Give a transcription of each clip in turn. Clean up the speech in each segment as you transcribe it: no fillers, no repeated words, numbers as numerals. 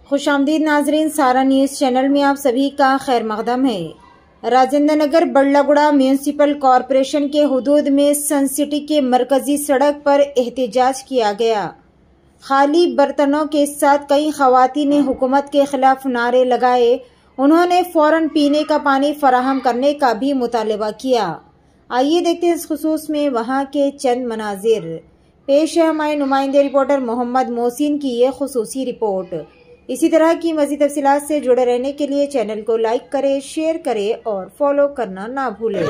खुशामदीद नाजरीन, सारा news channel में आप सभी का खैर मकदम है। राजेंद्र नगर बल्लागुड़ा म्यूनिसिपल कॉरपोरेशन के हुदूद में सन सिटी के मरकजी सड़क पर एहतजाज किया गया। खाली बर्तनों के साथ कई खवातीन ने हुकूमत के खिलाफ नारे लगाए। उन्होंने फौरन पीने का पानी फराहम करने का भी मुतालबा किया। आइए देखते हैं इस खुसूस में वहां के चंद मनाजिर। पेश है हमारे नुमाइंदे रिपोर्टर मोहम्मद मोहसिन की ये खुसूसी रिपोर्ट। इसी तरह की मज़ीद तफसीलात से जुड़े रहने के लिए चैनल को लाइक करें, शेयर करें और फॉलो करना ना भूलें।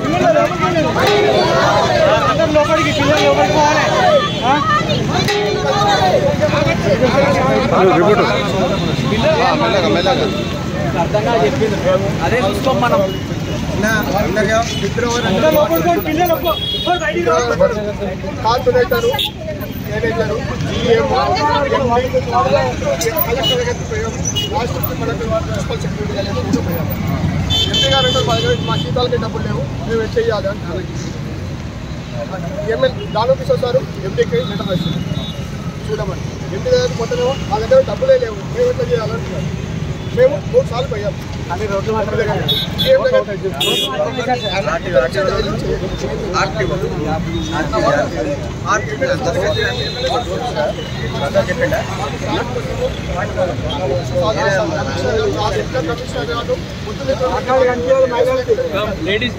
మా జీతాలకి డబ్బులు లేవు, మేము ఎంత చేయాలి అని ఎమ్మెల్యే దాని తీసుకొస్తారు. ఎంపీకి లెటర్ రాసింది చూడమని. ఎంపీ దగ్గర మొత్తమేమో మా దగ్గర డబ్బులే లేవు, మేము ఎంత చేయాలంటున్నారు. మేము 3 సార్లు పోయాము. లేడీస్